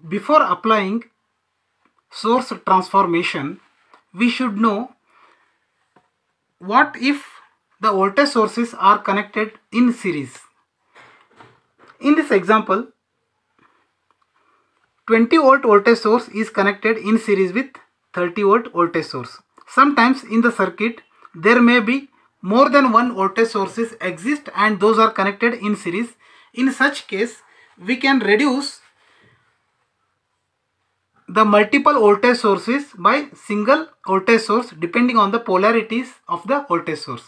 before applying source transformation, we should know what if the voltage sources are connected in series. In this example, 20 volt voltage source is connected in series with 30 volt voltage source. Sometimes in the circuit there may be more than one voltage sources exist and those are connected in series. In such case, we can reduce the multiple voltage sources by single voltage source depending on the polarities of the voltage source.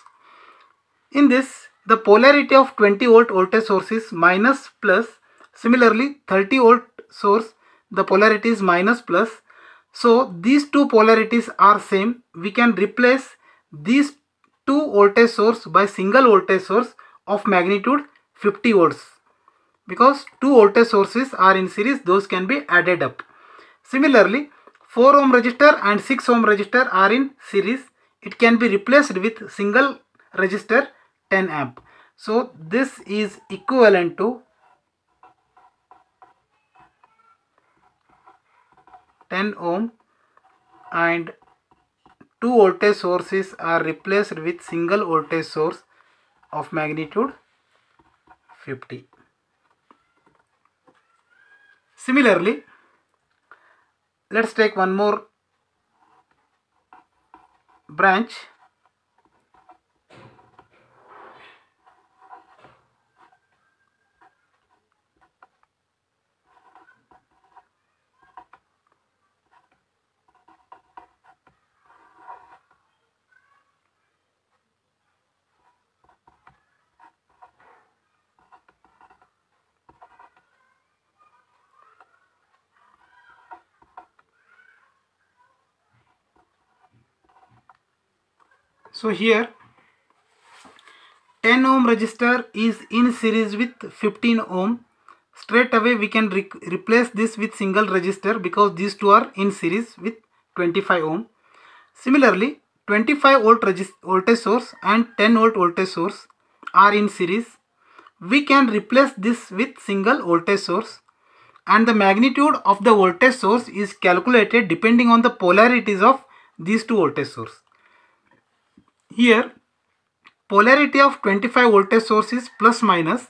In this, the polarity of 20 volt voltage source is minus plus. Similarly, 30 volt source, the polarity is minus plus. So these two polarities are same. We can replace these two voltage source by single voltage source of magnitude 50 volts. Because two voltage sources are in series, those can be added up. Similarly, 4 ohm resistor and 6 ohm resistor are in series. It can be replaced with single resistor 10 amp. So this is equivalent to 10 ohm and two voltage sources are replaced with single voltage source of magnitude 50. Similarly, let's take one more branch. So here 10 ohm resistor is in series with 15 ohm. Straight away we can replace this with single resistor because these two are in series with 25 ohm. Similarly, 25 volt voltage source and 10 volt voltage source are in series. We can replace this with single voltage source and the magnitude of the voltage source is calculated depending on the polarities of these two voltage source. Here polarity of 25 voltage source is plus minus,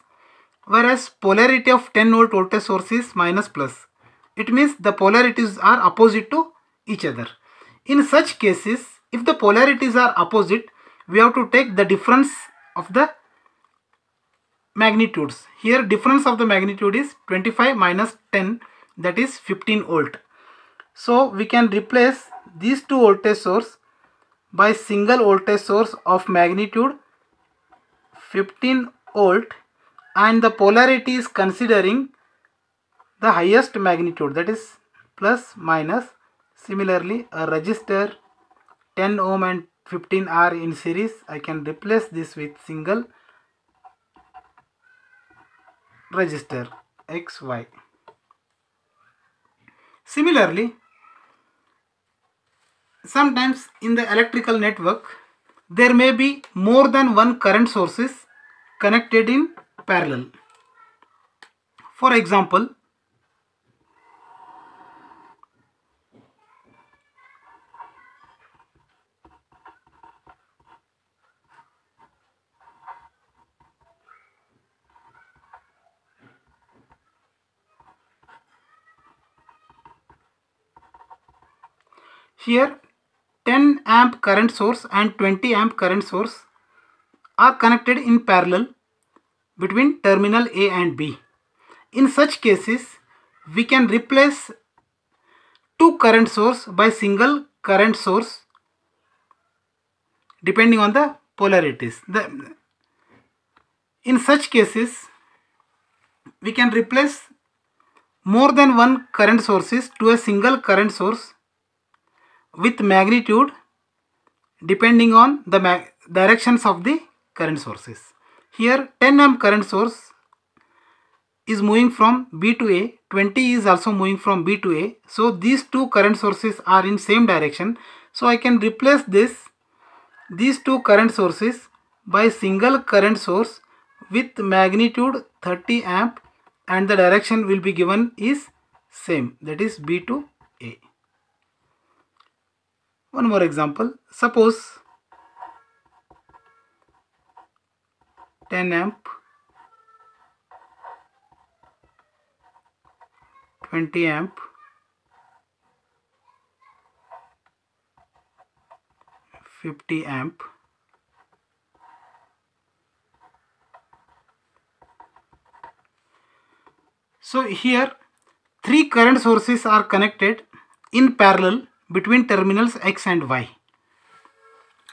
whereas polarity of 10 volt voltage source is minus plus. It means the polarities are opposite to each other. In such cases, if the polarities are opposite, we have to take the difference of the magnitudes. Here difference of the magnitude is 25 minus 10, that is 15 volt. So we can replace these two voltage source by single voltage source of magnitude 15 volt and the polarity is considering the highest magnitude, that is plus minus. Similarly, a resistor 10 ohm and 15 are in series. I can replace this with single resistor XY. Similarly, sometimes in the electrical network there may be more than one current sources connected in parallel. For example, here 10 amp current source and 20 amp current source are connected in parallel between terminal A and B. In such cases, we can replace two current source by single current source depending on the polarities. In such cases, we can replace more than one current sources to a single current source with magnitude depending on the directions of the current sources. Here 10 amp current source is moving from B to A, 20 is also moving from B to A. So these two current sources are in same direction. So I can replace these two current sources by single current source with magnitude 30 amp and the direction will be given is same, that is B to A. One more example, suppose 10 amp, 20 amp, 50 amp, so here three current sources are connected in parallel between terminals X and Y.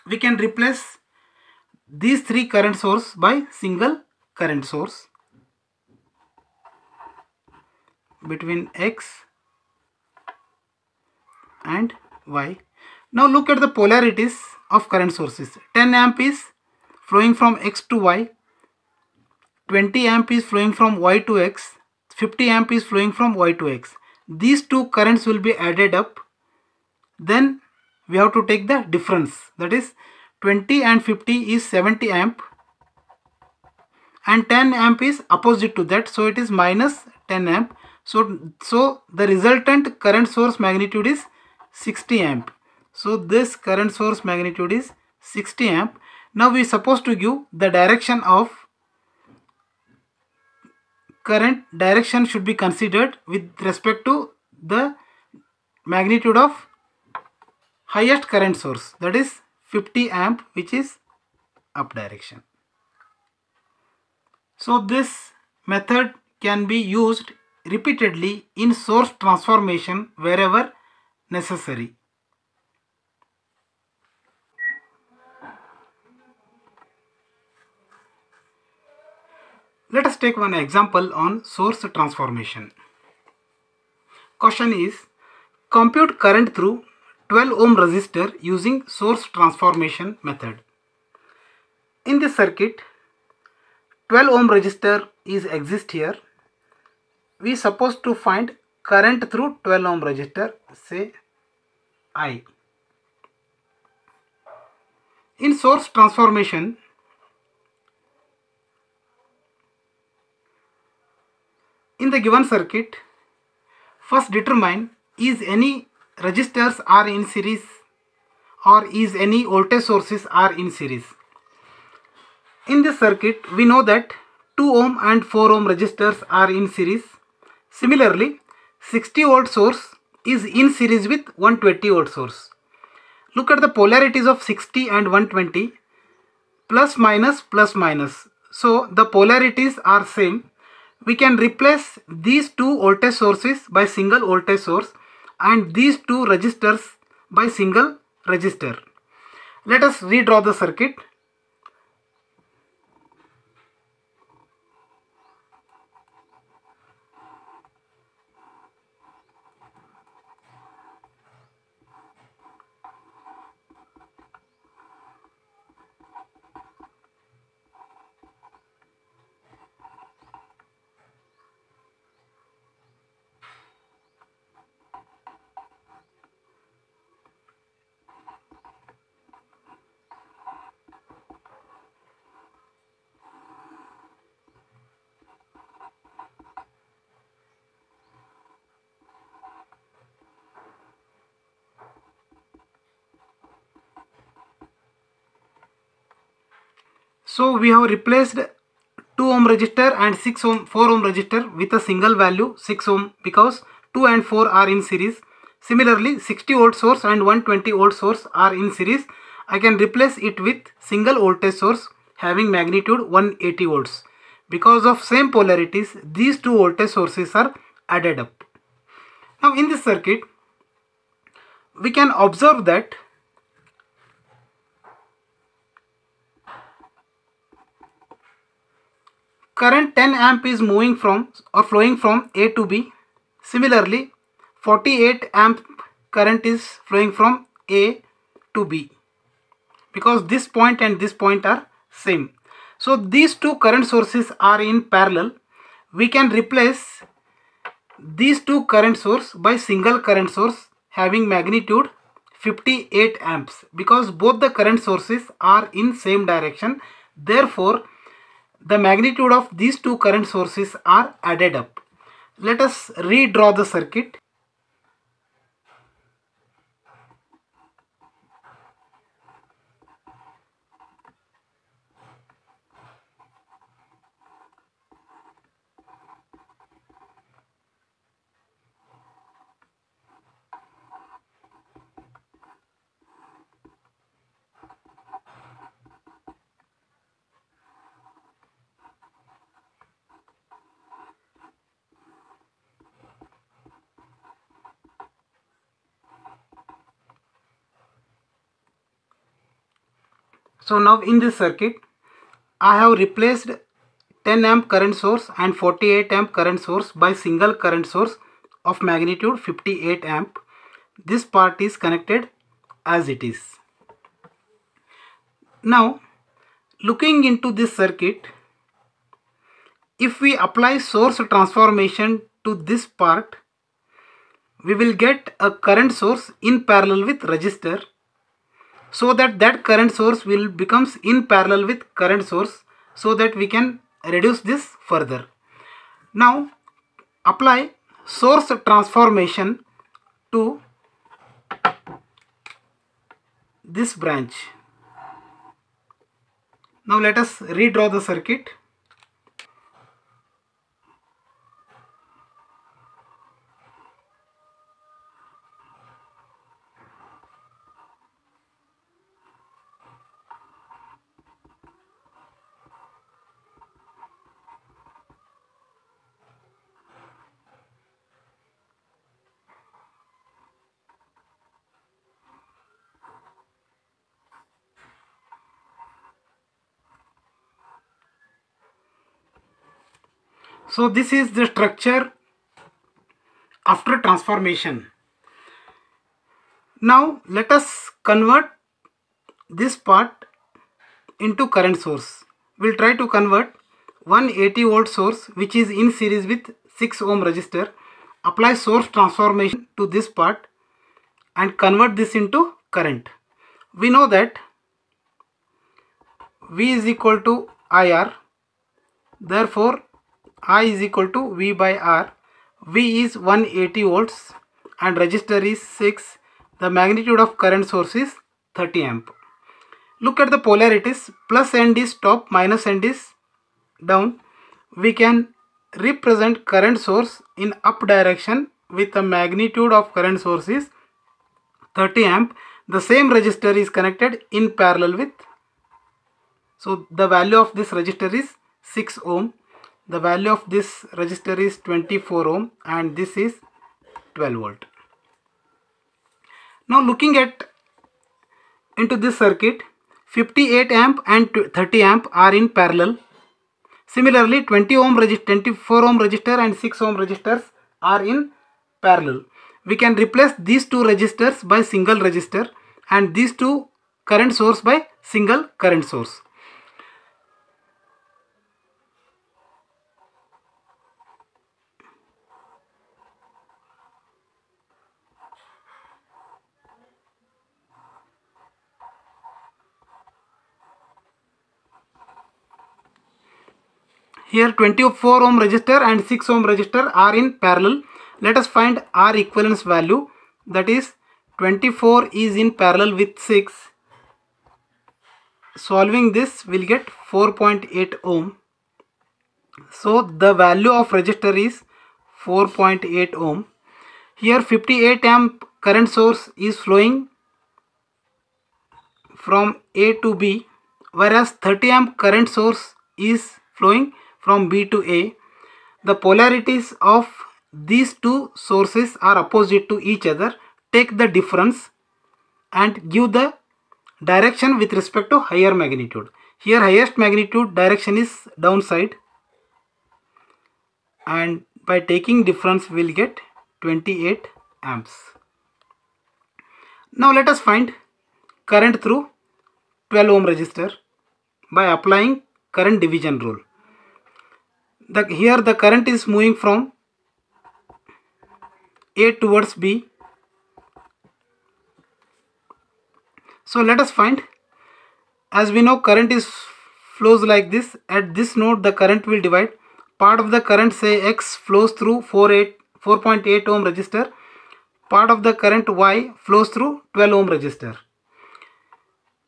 We can replace these three current source by single current source between X and Y. Now look at the polarities of current sources. 10 amp is flowing from X to Y, 20 amp is flowing from Y to X, 50 amp is flowing from Y to X. These two currents will be added up. Then we have to take the difference, that is 20 and 50 is 70 amp and 10 amp is opposite to that, so it is minus 10 amp. So the resultant current source magnitude is 60 amp. So this current source magnitude is 60 amp. Now we are supposed to give the direction of current. Direction should be considered with respect to the magnitude of highest current source, that is 50 amp, which is up direction. So this method can be used repeatedly in source transformation wherever necessary. Let us take one example on source transformation. Question is, compute current through 12 ohm resistor using source transformation method. In this circuit, 12 ohm resistor is exist here. We supposed to find current through 12 ohm resistor, say I. In source transformation, in the given circuit, first determine is any resistors are in series or is any voltage sources are in series. In this circuit, we know that 2 ohm and 4 ohm resistors are in series. Similarly, 60 volt source is in series with 120 volt source. Look at the polarities of 60 and 120, plus minus plus minus. So the polarities are same. We can replace these two voltage sources by single voltage source and these two resistors by single resistor. Let us redraw the circuit. So we have replaced 2 ohm resistor and 4 ohm resistor with a single value 6 ohm because 2 and 4 are in series. Similarly, 60 volt source and 120 volt source are in series. I can replace it with single voltage source having magnitude 180 volts. Because of same polarities, these two voltage sources are added up. Now in this circuit, we can observe that current 10 amp is moving from or flowing from A to B. Similarly, 48 amp current is flowing from A to B because this point and this point are same. So these two current sources are in parallel. We can replace these two current source by single current source having magnitude 58 amps because both the current sources are in same direction. Therefore, the magnitude of these two current sources are added up. Let us redraw the circuit. So now in this circuit, I have replaced 10 amp current source and 48 amp current source by single current source of magnitude 58 amp. This part is connected as it is. Now, looking into this circuit, if we apply source transformation to this part, we will get a current source in parallel with resistor, so that current source will becomes in parallel with current source, so that we can reduce this further. Now apply source transformation to this branch. Now let us redraw the circuit. So this is the structure after transformation. Now let us convert this part into current source. We'll try to convert 180 volt source which is in series with 6 ohm resistor. Apply source transformation to this part and convert this into current. We know that V is equal to IR. Therefore, I is equal to V by R. V is 180 volts and resistor is 6. The magnitude of current source is 30 amp. Look at the polarities. Plus end is top, minus end is down. We can represent current source in up direction with the magnitude of current source is 30 amp. The same resistor is connected in parallel with. So the value of this resistor is 6 ohm. The value of this resistor is 24 ohm and this is 12 volt. Now looking at into this circuit, 58 amp and 30 amp are in parallel. Similarly, 20 ohm resistor, 24 ohm resistor and 6 ohm resistors are in parallel. We can replace these two resistors by single resistor and these two current source by single current source. Here 24 ohm resistor and 6 ohm resistor are in parallel. Let us find R equivalence value, that is 24 is in parallel with 6. Solving this will get 4.8 ohm. So the value of resistor is 4.8 ohm. Here 58 amp current source is flowing from A to B, whereas 30 amp current source is flowing from B to A. The polarities of these two sources are opposite to each other. Take the difference and give the direction with respect to higher magnitude. Here highest magnitude direction is downside, and by taking difference we will get 28 amps. Now let us find current through 12 ohm resistor by applying current division rule. Here the current is moving from A towards B. So let us find, as we know current is flows like this. At this node the current will divide. part of the current, say X, flows through 4.8 ohm resistor, part of the current Y flows through 12 ohm resistor.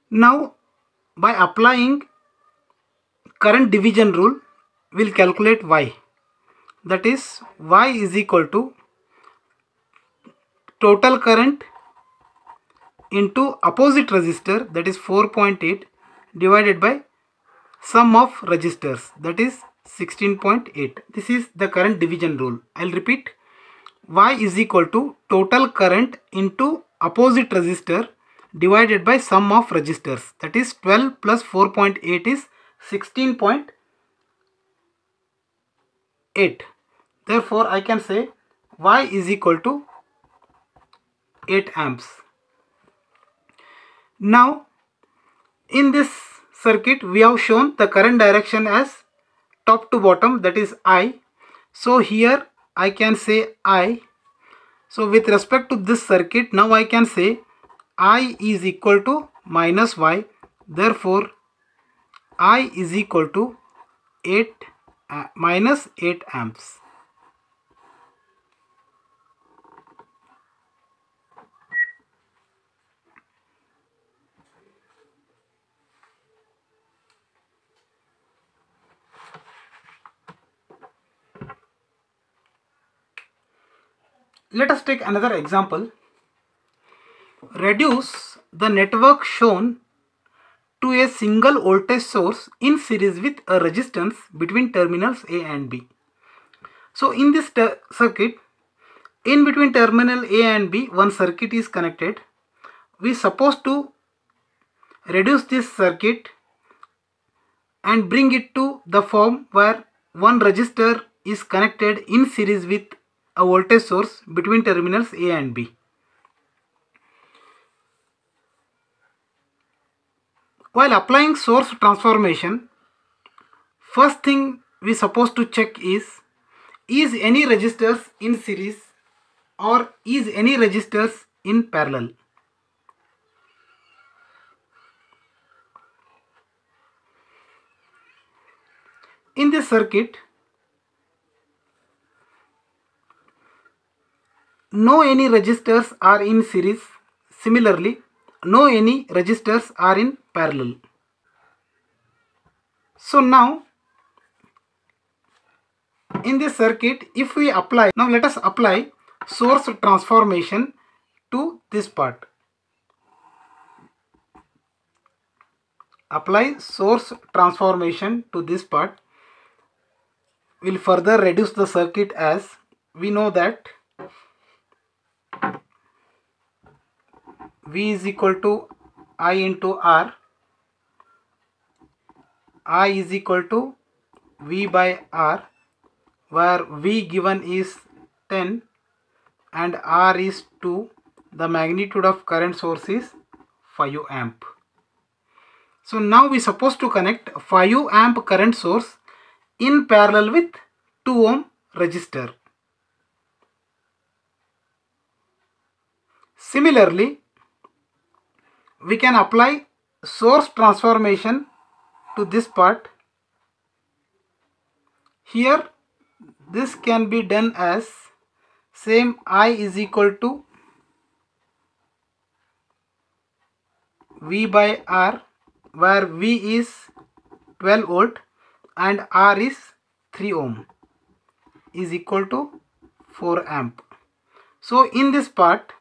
Now by applying current division rule, we'll calculate Y. That is, Y is equal to total current into opposite resistor, that is 4.8, divided by sum of resistors, that is 16.8. This is the current division rule. I'll repeat. Y is equal to total current into opposite resistor divided by sum of resistors, that is 12 plus 4.8 is 16.8. Therefore I can say Y is equal to 8 amps. Now in this circuit we have shown the current direction as top to bottom, that is I. So here I can say I. So with respect to this circuit, now I can say I is equal to minus Y. Therefore I is equal to 8 minus 8 amps. Let us take another example. Reduce the network shown to a single voltage source in series with a resistance between terminals A and B. So in this circuit, in between terminal A and B, one circuit is connected. We supposed to reduce this circuit and bring it to the form where one resistor is connected in series with a voltage source between terminals A and B. While applying source transformation, first thing we supposed to check is any resistors in series or is any resistors in parallel. In this circuit, no any resistors are in series. Similarly, no any resistors are in parallel. So now in this circuit, if we apply, now let us apply source transformation to this part. Apply source transformation to this part will further reduce the circuit, as we know that V is equal to I into R. I is equal to V by R, where V given is 10 and R is 2. The magnitude of current source is 5 amp. So now we supposed to connect 5 amp current source in parallel with 2 ohm resistor. Similarly, we can apply source transformation to this part. Here this can be done as same I is equal to V by R, where V is 12 volt and R is 3 ohm, is equal to 4 amp. So in this part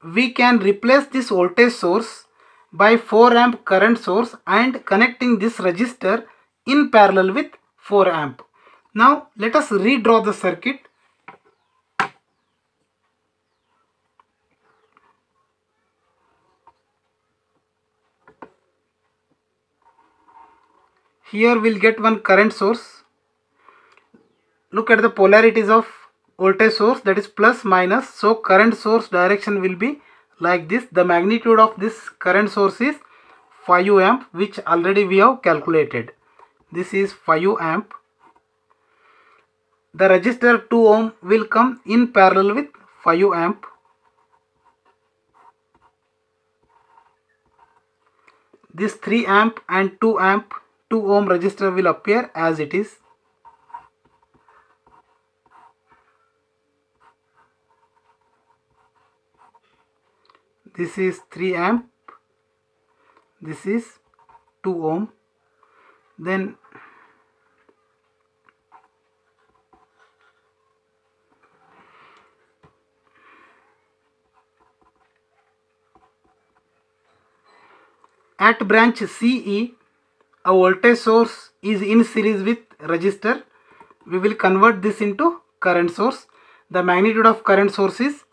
we can replace this voltage source by 4 amp current source and connecting this resistor in parallel with 4 amp. Now let us redraw the circuit. Here we'll get one current source. Look at the polarities of voltage source, that is plus minus. So current source direction will be like this. The magnitude of this current source is 5 amp, which already we have calculated. This is 5 amp. The resistor 2 ohm will come in parallel with 5 amp. This 3 amp and 2 amp 2 ohm resistor will appear as it is. this is 3 amp, this is 2 ohm. Then at branch CE, a voltage source is in series with resistor. We will convert this into current source. The magnitude of current source is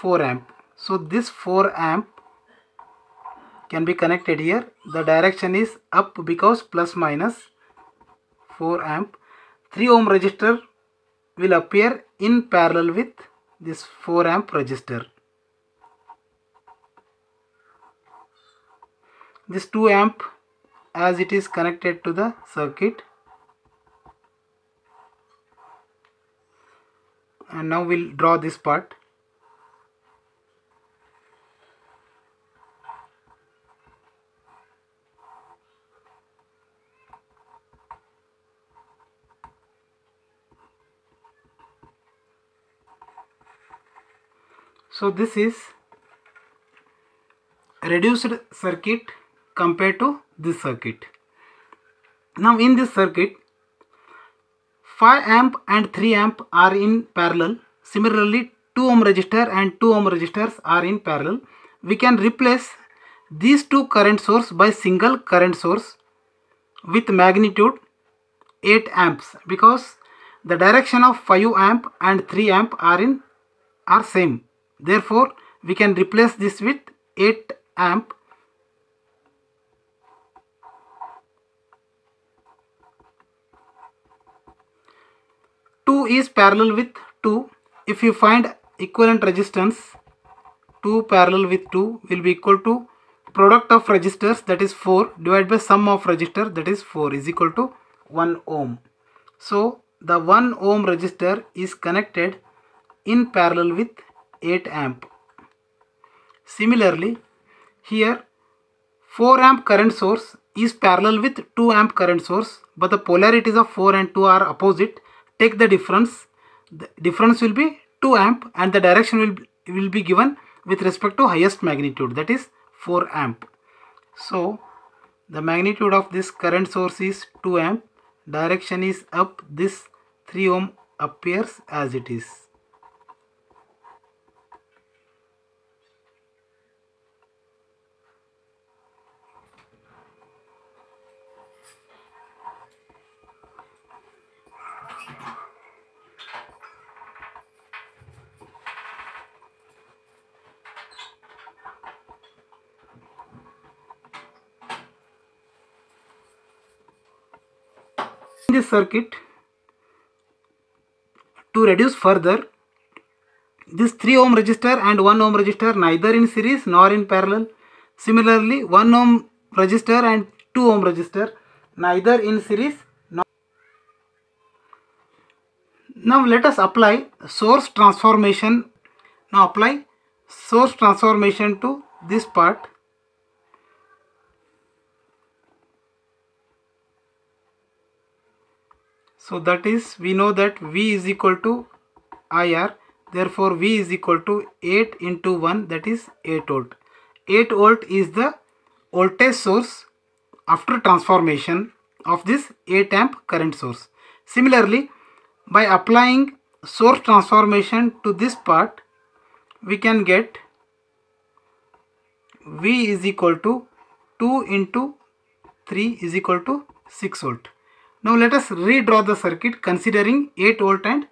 4 amp. So this 4 amp can be connected here. The direction is up because plus minus 4 amp. 3 ohm resistor will appear in parallel with this 4 amp resistor. This 2 amp, as it is connected to the circuit, and now we'll draw this part. So this is reduced circuit compared to this circuit. Now in this circuit, 5 amp and 3 amp are in parallel. Similarly, 2 ohm resistor and 2 ohm resistors are in parallel. We can replace these two current source by single current source with magnitude 8 amps, because the direction of 5 amp and 3 amp are same. Therefore, we can replace this with 8 amp. Two is parallel with 2. If you find equivalent resistance, 2 parallel with 2 will be equal to product of resistors, that is 4, divided by sum of resistor, that is 4, is equal to 1 ohm. So the 1 ohm resistor is connected in parallel with 8 amp. Similarly, here 4 amp current source is parallel with 2 amp current source, but the polarities of 4 and 2 are opposite. Take the difference. The difference will be 2 amp and the direction will be given with respect to highest magnitude, that is 4 amp. So the magnitude of this current source is 2 amp. Direction is up. This 3 ohm appears as it is. In this circuit, to reduce further, this 3 ohm resistor and 1 ohm resistor neither in series nor in parallel. Similarly, 1 ohm resistor and 2 ohm resistor neither in series nor. Now let us apply source transformation. Now apply source transformation to this part. So that is, we know that V is equal to IR. Therefore, V is equal to 8 into 1, that is 8 volt. 8 volt is the voltage source after transformation of this 8 amp current source. Similarly, by applying source transformation to this part, we can get V is equal to 2 into 3 is equal to 6 volt. Now let us redraw the circuit considering 8 volt and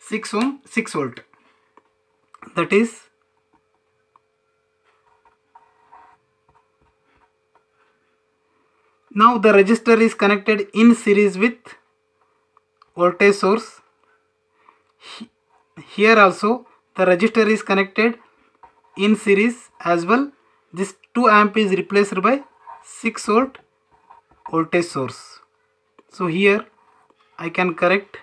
6 volt. That is, now the resistor is connected in series with voltage source. Here also the resistor is connected in series as well. This 2 amp is replaced by 6 volt voltage source. So here I can correct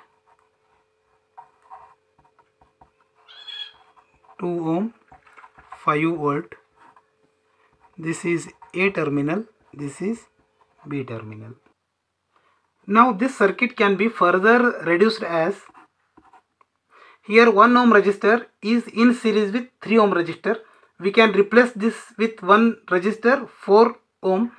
2 ohm, 5 volt. This is A terminal, this is B terminal. Now this circuit can be further reduced as, here 1 ohm resistor is in series with 3 ohm resistor. we can replace this with one resistor 4 ohm,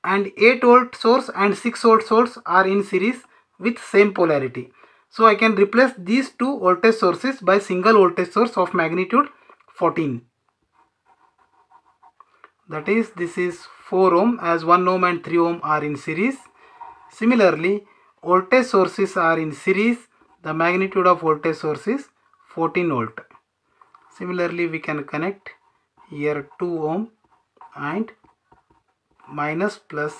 and 8 volt source and 6 volt source are in series with same polarity. So I can replace these two voltage sources by single voltage source of magnitude 14. That is, this is 4 ohm, as 1 ohm and 3 ohm are in series. Similarly, voltage sources are in series. The magnitude of voltage source is 14 volt. Similarly, we can connect here 2 ohm and minus plus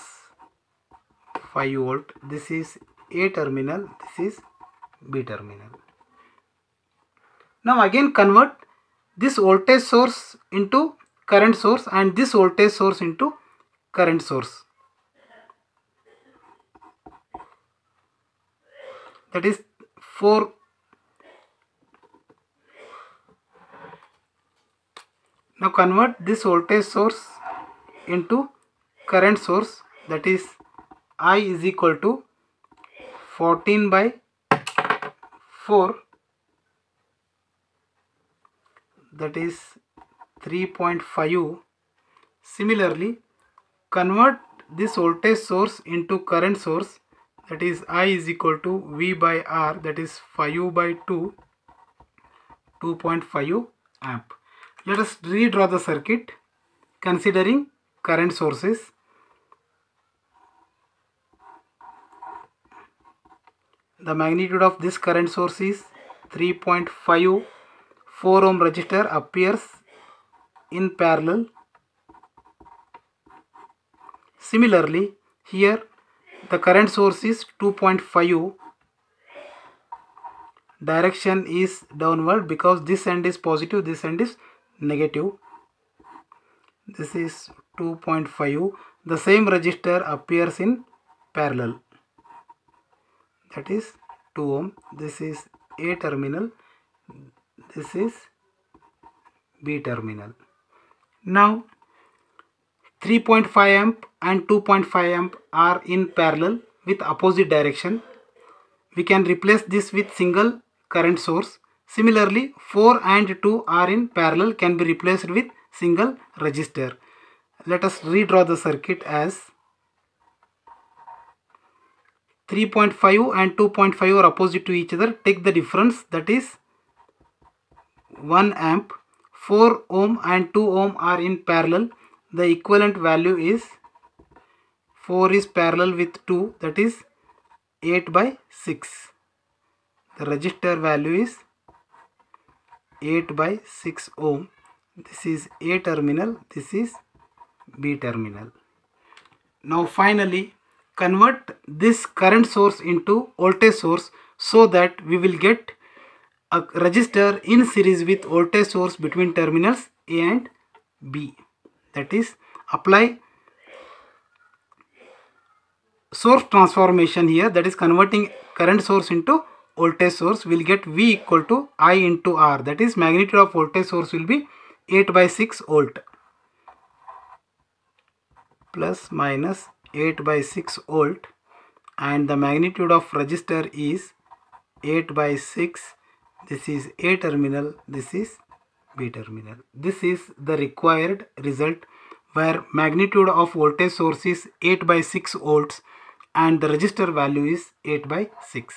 5 volt. This is A terminal, this is B terminal. Now again convert this voltage source into current source and this voltage source into current source. That is 4. Now convert this voltage source into current source, that is I is equal to 14 by 4, that is 3.5. Similarly, convert this voltage source into current source, that is I is equal to V by R, that is 5 by 2, 2.5 amp. Let us redraw the circuit considering current sources. The magnitude of this current source is 3.5. 4 ohm resistor appears in parallel. Similarly, here the current source is 2.5. Direction is downward because this end is positive, this end is negative. This is 2.5. The same resistor appears in parallel, that is 2 ohm. This is A terminal, this is B terminal. Now 3.5 amp and 2.5 amp are in parallel with opposite direction. We can replace this with single current source. Similarly, 4 and 2 are in parallel, can be replaced with single resistor. Let us redraw the circuit as 3.5 and 2.5 are opposite to each other. Take the difference, that is 1 amp. 4 ohm and 2 ohm are in parallel. The equivalent value is 4 is parallel with 2, that is 8 by 6. The resistor value is 8 by 6 ohm. This is A terminal, this is B terminal. Now finally convert this current source into voltage source so that we will get a resistor in series with voltage source between terminals A and B. That is, apply source transformation here, that is converting current source into voltage source. Will get V equal to I into R, that is magnitude of voltage source will be 8 by 6 volt plus minus 8 by 6 volt, and the magnitude of resistor is 8 by 6. This is A terminal, this is B terminal. This is the required result, where magnitude of voltage source is 8 by 6 volts and the resistor value is 8 by 6.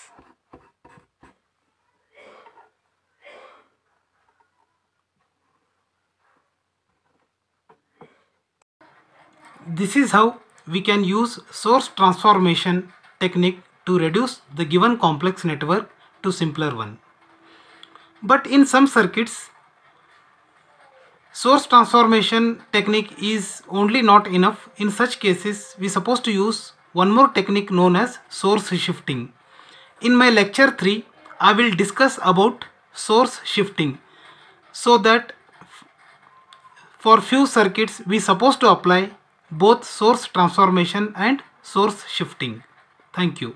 This is how we can use source transformation technique to reduce the given complex network to simpler one. But in some circuits, source transformation technique is only not enough. In such cases, we are supposed to use one more technique known as source shifting. In my lecture 3, I will discuss about source shifting, so that for few circuits we are supposed to apply both source transformation and source shifting. Thank you.